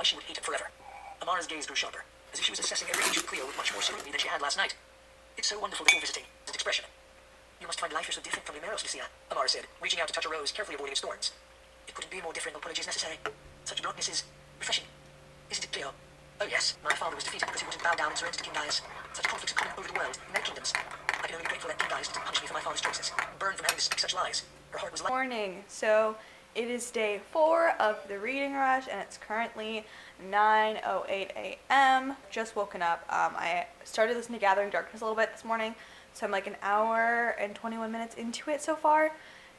why she would hate him forever. Amara's gaze grew sharper, as if she was assessing every inch of Cleo with much more scrutiny than she had last night. It's so wonderful that you're visiting. His expression. You must find life here so different from Emeros, Lucia, Amara said, reaching out to touch a rose, carefully avoiding its thorns. It couldn't be more different, no apology is necessary. Such darkness is refreshing. Isn't it, Cleo? Oh yes, my father was defeated because he wouldn't bow down and surrender to King Gaius. Such conflicts are common over the world, in their kingdoms. I can only be grateful that King Gaius didn't punish me for my father's choices, burned from having to speak such lies. Her heart was like... Morning. So it is day 4 of the reading rush, and it's currently 9:08 a.m. Just woken up. I started listening to Gathering Darkness a little bit this morning, so I'm like an hour and 21 minutes into it so far,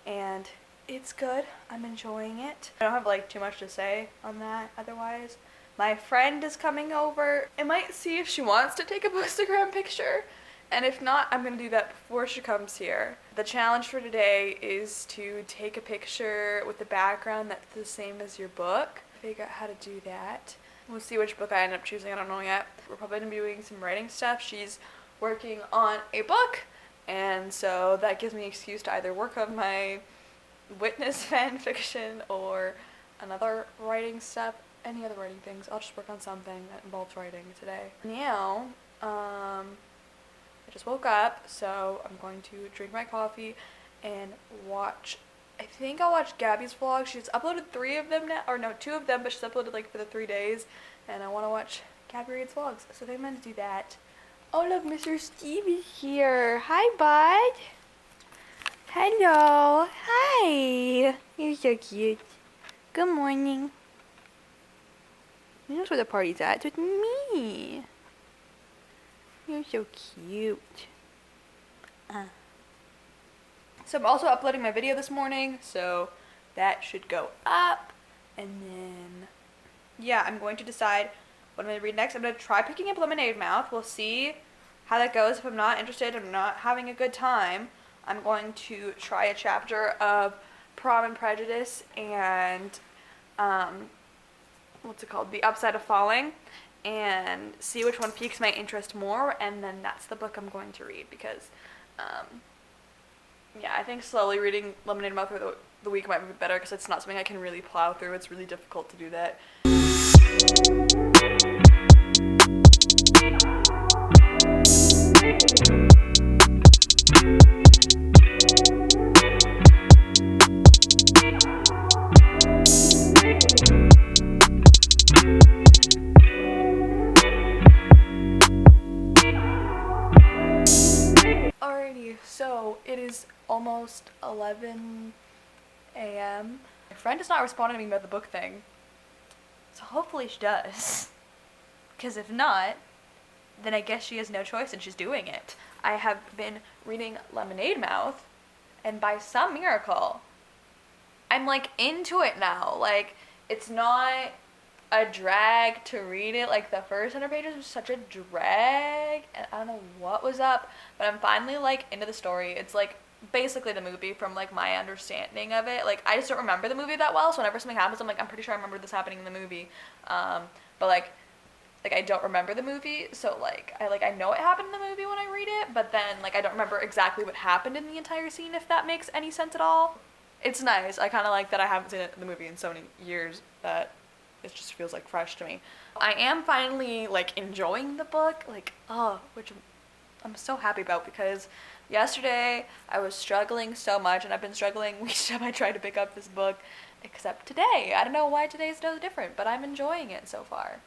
and it's good. I'm enjoying it. I don't have like too much to say on that otherwise. My friend is coming over. I might see if she wants to take a Bookstagram picture, and if not, I'm going to do that before she comes here. The challenge for today is to take a picture with the background that's the same as your book. Figure out how to do that. We'll see which book I end up choosing. I don't know yet. We're probably going to be doing some writing stuff. She's working on a book, and so that gives me an excuse to either work on my Witness fan fiction or another writing stuff. Any other writing things. I'll just work on something that involves writing today. Now, I just woke up, so I'm going to drink my coffee and watch, I think I'll watch Gabby's vlog. She's uploaded 3 of them now, or no, 2 of them, but she's uploaded like for the 3 days, and I want to watch Gabby reads vlogs, so I think I'm going to do that. Oh look, Mr. Steve is here. Hi, bud. Hello. Hi. You're so cute. Good morning. He knows where the party's at. It's with me. You're so cute. So I'm also uploading my video this morning, so that should go up. And then, yeah, I'm going to decide what I'm going to read next. I'm going to try picking up Lemonade Mouth. We'll see how that goes. If I'm not interested, I'm not having a good time, I'm going to try a chapter of Pride and Prejudice and, what's it called? The Upside of Falling, and see which one piques my interest more, and then that's the book I'm going to read, because, yeah, I think slowly reading Lemonade Mouth through the week might be better, because it's not something I can really plow through. It's really difficult to do that. So it is almost 11 a.m. My friend is not responding to me about the book thing, so hopefully she does, because if not, then I guess she has no choice and she's doing it. I have been reading Lemonade Mouth, and by some miracle, I'm like into it now. Like, it's not a drag to read it. Like, the first 100 pages was such a drag, and I don't know what was up, but I'm finally like into the story. It's like basically the movie from like my understanding of it. Like, I just don't remember the movie that well, so whenever something happens, I'm like, I'm pretty sure I remember this happening in the movie, but like I don't remember the movie, so like I know it happened in the movie when I read it, but then like I don't remember exactly what happened in the entire scene, if that makes any sense at all. It's nice. I kind of like that I haven't seen it in the movie in so many years that it just feels like fresh to me. I am finally like enjoying the book, like, which I'm so happy about, because yesterday I was struggling so much, and I've been struggling each time I try to pick up this book, except today. I don't know why today's so different, but I'm enjoying it so far.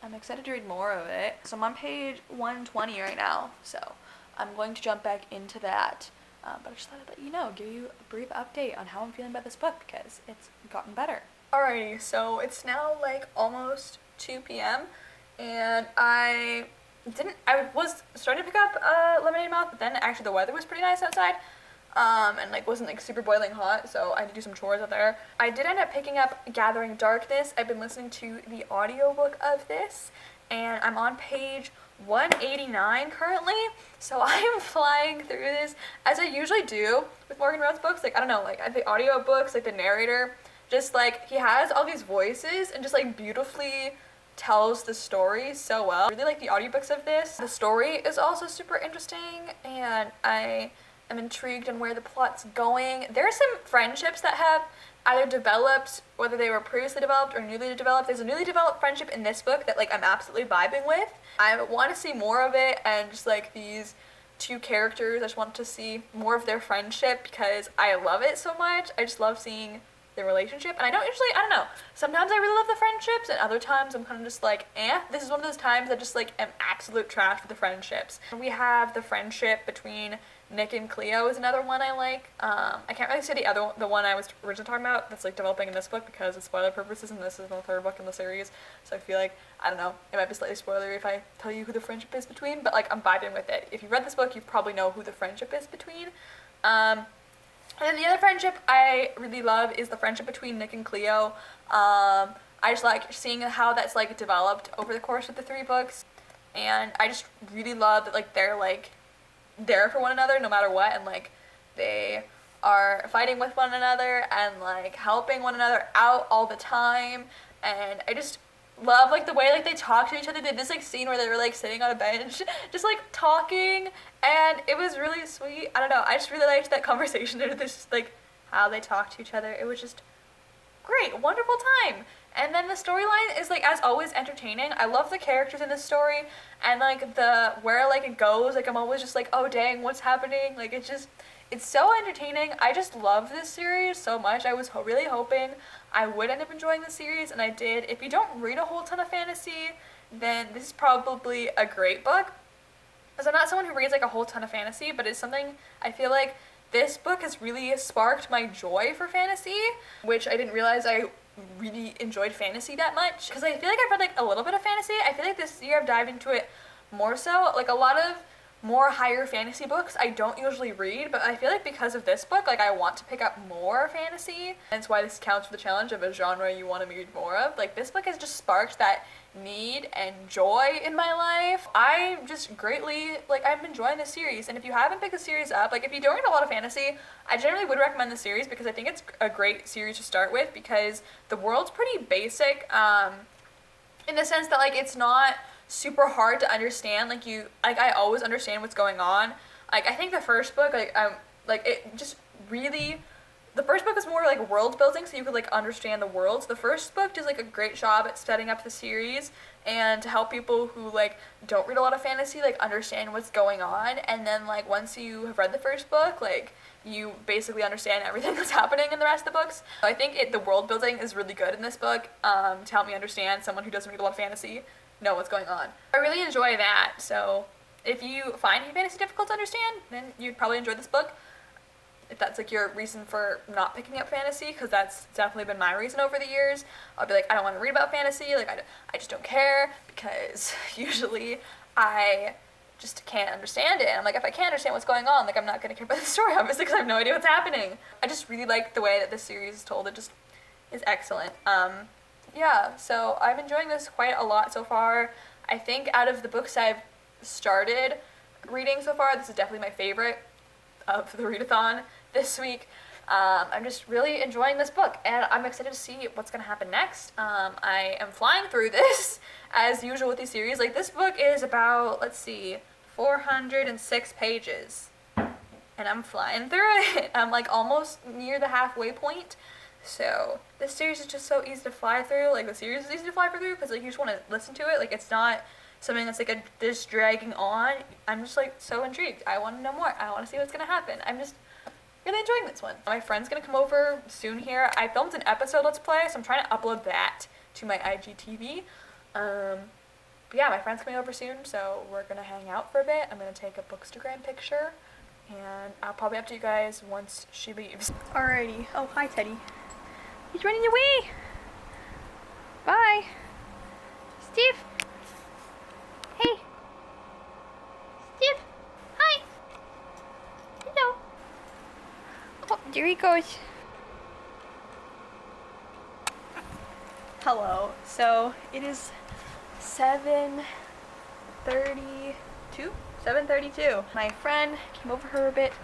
I'm excited to read more of it. So I'm on page 120 right now, so I'm going to jump back into that. But I just thought I'd let you know, give you a brief update on how I'm feeling about this book, because it's gotten better. Alrighty, so it's now like almost 2 p.m. and I was starting to pick up Lemonade Mouth, but then actually the weather was pretty nice outside, and like wasn't like super boiling hot, so I had to do some chores out there. I did end up picking up Gathering Darkness. I've been listening to the audiobook of this, and I'm on page 189 currently, so I am flying through this as I usually do with Morgan Roth's books. Like, I don't know, like the audiobooks, like the narrator, just like he has all these voices and just like beautifully tells the story so well. I really like the audiobooks of this. The story is also super interesting, and I am intrigued on where the plot's going. There are some friendships that have either developed, whether they were previously developed or newly developed. There's a newly developed friendship in this book that like I'm absolutely vibing with. I want to see more of it, and just like these two characters, I just want to see more of their friendship because I love it so much. I just love seeing their relationship, and I don't know, sometimes I really love the friendships, and other times I'm kind of just like, this is one of those times that just like am absolute trash for the friendships. We have the friendship between Nick and Cleo is another one I like. I can't really say the one I was originally talking about that's like developing in this book because of spoiler purposes, and this is the third book in the series, so I feel like, I don't know, it might be slightly spoilery if I tell you who the friendship is between, but like I'm vibing with it. If you read this book, you probably know who the friendship is between. And then the other friendship I really love is the friendship between Nick and Cleo. I just like seeing how that's like developed over the course of the 3 books, and I just really love that like they're like there for one another no matter what, and like they are fighting with one another and like helping one another out all the time, and I just love like the way like they talk to each other. They did this like scene where they were like sitting on a bench just like talking, and it was really sweet. I don't know, I just really liked that conversation and this like how they talk to each other. It was just great, wonderful time. And then the storyline is like as always entertaining. I love the characters in this story, and like the where like it goes, like I'm always just like, oh dang, what's happening? Like it's so entertaining. I just love this series so much. I was really hoping I would end up enjoying the series, and I did. If you don't read a whole ton of fantasy, then this is probably a great book. Because I'm not someone who reads like a whole ton of fantasy, but it's something I feel like this book has really sparked my joy for fantasy, which I didn't realize I really enjoyed fantasy that much. Because I feel like I've read like a little bit of fantasy. I feel like this year I've dived into it more so. Like a lot of more higher fantasy books I don't usually read, but I feel like because of this book, like I want to pick up more fantasy. That's why this counts for the challenge of a genre you want to read more of. Like this book has just sparked that need and joy in my life. I just greatly, like I'm enjoying this series, and if you haven't picked the series up, like if you don't read a lot of fantasy, I generally would recommend the series because I think it's a great series to start with because the world's pretty basic, in the sense that like it's not super hard to understand. Like I always understand what's going on. Like I think the first book, it just really, the first book is more like world building, so you could like understand the worlds. The first book does like a great job at setting up the series and to help people who like don't read a lot of fantasy like understand what's going on. And then like once you have read the first book, like you basically understand everything that's happening in the rest of the books. So I think the world building is really good in this book, to help me understand, someone who doesn't read a lot of fantasy, know what's going on. I really enjoy that, so if you find fantasy difficult to understand, then you'd probably enjoy this book. If that's like your reason for not picking up fantasy, because that's definitely been my reason over the years. I'll be like, I don't want to read about fantasy, like I just don't care, because usually I just can't understand it. And I'm like, if I can't understand what's going on, like I'm not going to care about the story, obviously, because I have no idea what's happening. I just really like the way that this series is told. It just is excellent. Yeah, so I'm enjoying this quite a lot so far. I think out of the books I've started reading so far, this is definitely my favorite of the readathon this week. I'm just really enjoying this book, and I'm excited to see what's going to happen next. I am flying through this, as usual with these series. Like, this book is about, 406 pages, and I'm flying through it. I'm, like, almost near the halfway point. So this series is just so easy to fly through. Like the series is easy to fly through because like you just want to listen to it. Like it's not something that's like this dragging on. I'm just like so intrigued. I want to know more. I want to see what's gonna happen. I'm just really enjoying this one. My friend's gonna come over soon here. I filmed an episode Let's Play, so I'm trying to upload that to my IGTV. But yeah, my friend's coming over soon, so we're gonna hang out for a bit. I'm gonna take a Bookstagram picture, and I'll probably update you guys once she leaves. Alrighty. Oh, hi, Teddy. He's running away. Bye. Steve. Hey. Steve. Hi. Hello. Oh, there he goes. Hello. So it is 7:32. 7:32. My friend came over for a bit.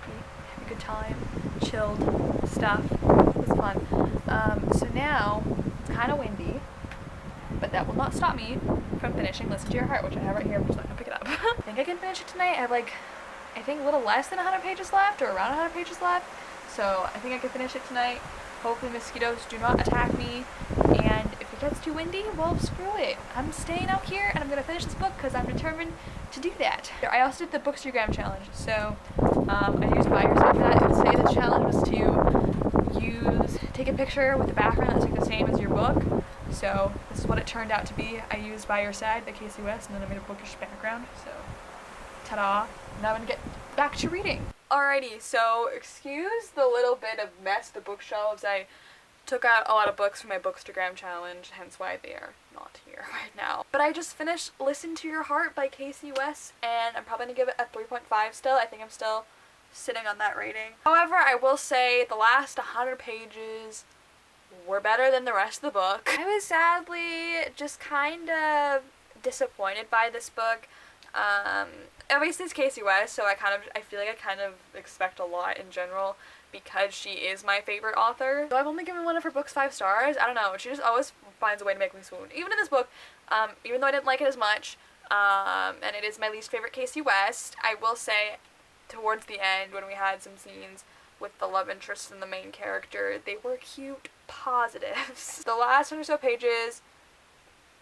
We had a good time. Chilled. Stuff. It was fun. So now, it's kind of windy, but that will not stop me from finishing Listen to Your Heart, which I have right here. I'm just not going to pick it up. I think I can finish it tonight. I have a little less than 100 pages left, or around 100 pages left. So I think I can finish it tonight. Hopefully mosquitoes do not attack me, and if it gets too windy, well, screw it. I'm staying out here, and I'm gonna finish this book because I'm determined to do that. I also did the Bookstagram challenge, so I used Buy Your Side for that. Today the challenge was to take a picture with a background that's like the same as your book. So this is what it turned out to be. I used By Your Side by Casey West, and then I made a bookish background. So, ta-da! Now I'm gonna get back to reading. Alrighty, so excuse the little bit of mess the bookshelves. I took out a lot of books from my Bookstagram challenge, hence why they are not here right now. But I just finished Listen to Your Heart by Casey West, and I'm probably gonna give it a 3.5 still. I think I'm still sitting on that rating. However, I will say the last 100 pages were better than the rest of the book. I was sadly just kind of disappointed by this book. Obviously it's Casey West, so I feel like I kind of expect a lot in general because she is my favorite author. So I've only given one of her books 5 stars. I don't know, she just always finds a way to make me swoon. Even in this book, even though I didn't like it as much, and it is my least favorite Casey West, I will say towards the end when we had some scenes with the love interest and the main character, they were cute positives. The last 100 or so pages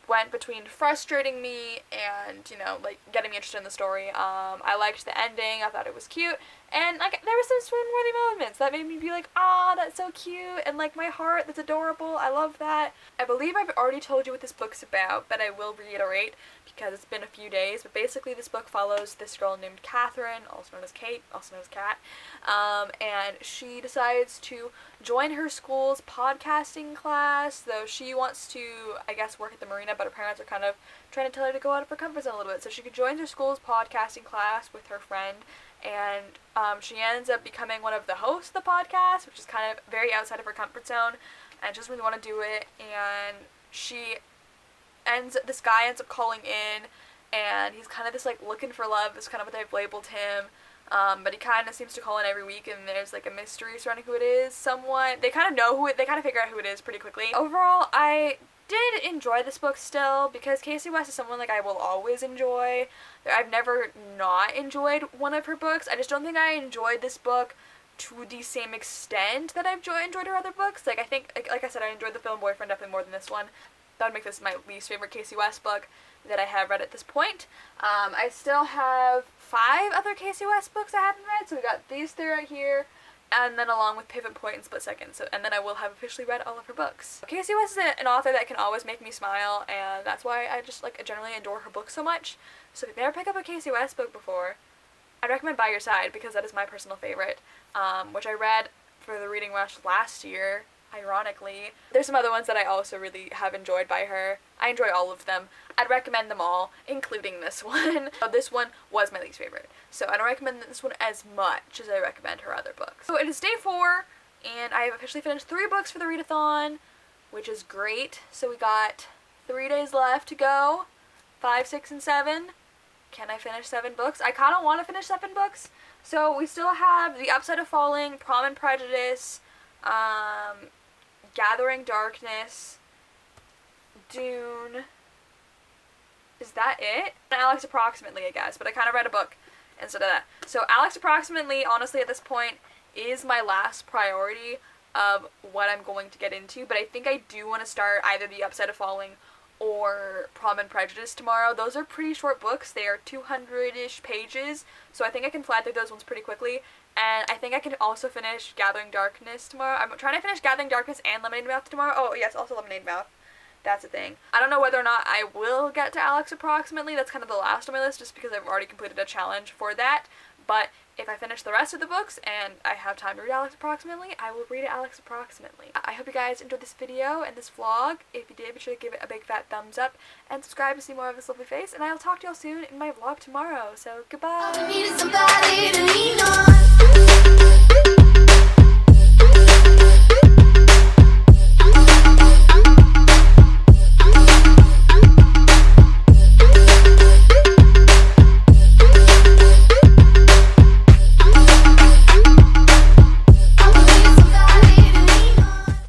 went between frustrating me and, you know, like, getting me interested in the story. I liked the ending, I thought it was cute, and, like, there were some swoon-worthy moments that made me be like, ah, that's so cute, and, like, my heart, that's adorable, I love that. I believe I've already told you what this book's about, but I will reiterate, because it's been a few days, but basically this book follows this girl named Catherine, also known as Kate, also known as Kat, and she decides to join her school's podcasting class, though she wants to, I guess, work at the marina, but her parents are kind of trying to tell her to go out of her comfort zone a little bit, so she joins her school's podcasting class with her friend, and she ends up becoming one of the hosts of the podcast, which is kind of very outside of her comfort zone, and she doesn't really want to do it, and this guy ends up calling in, and he's kind of this, like, looking for love, is kind of what they've labeled him, but he kind of seems to call in every week, and there's, like, a mystery surrounding who it is, somewhat. They kind of figure out who it is pretty quickly. Overall, I did enjoy this book still, because Casey West is someone, like, I will always enjoy. I've never not enjoyed one of her books. I just don't think I enjoyed this book to the same extent that I've enjoyed her other books. Like, I think, like I said, I enjoyed The Film Boyfriend definitely more than this one. That would make this my least favorite Casey West book that I have read at this point. I still have 5 other Casey West books I haven't read, so we got these 3 right here, and then along with Pivot Point and Split Second, and then I will have officially read all of her books. Casey West is an author that can always make me smile, and that's why I just, like, generally adore her books so much. So if you've never picked up a Casey West book before, I'd recommend By Your Side, because that is my personal favorite, which I read for the Reading Rush last year, ironically. There's some other ones that I also really have enjoyed by her. I enjoy all of them. I'd recommend them all, including this one. This one was my least favorite, so I don't recommend this one as much as I recommend her other books. So it is day 4, and I have officially finished 3 books for the readathon, which is great. So we got 3 days left to go, 5, 6, and 7. Can I finish 7 books? I kind of want to finish 7 books. So we still have The Upside of Falling, Prom and Prejudice, Gathering Darkness, Dune. Is that it? Alex Approximately, I guess, but I kind of read a book instead of that. So Alex Approximately, honestly, at this point, is my last priority of what I'm going to get into, but I think I do want to start either The Upside of Falling or Prom and Prejudice tomorrow. Those are pretty short books. They are 200-ish pages, so I think I can fly through those ones pretty quickly. And I think I can also finish Gathering Darkness tomorrow. I'm trying to finish Gathering Darkness and Lemonade Mouth tomorrow. Oh, yes, also Lemonade Mouth. That's a thing. I don't know whether or not I will get to Alex Approximately. That's kind of the last on my list just because I've already completed a challenge for that. But if I finish the rest of the books and I have time to read Alex Approximately, I will read Alex Approximately. I hope you guys enjoyed this video and this vlog. If you did, be sure to give it a big fat thumbs up and subscribe to see more of this lovely face. And I'll talk to y'all soon in my vlog tomorrow. So, goodbye!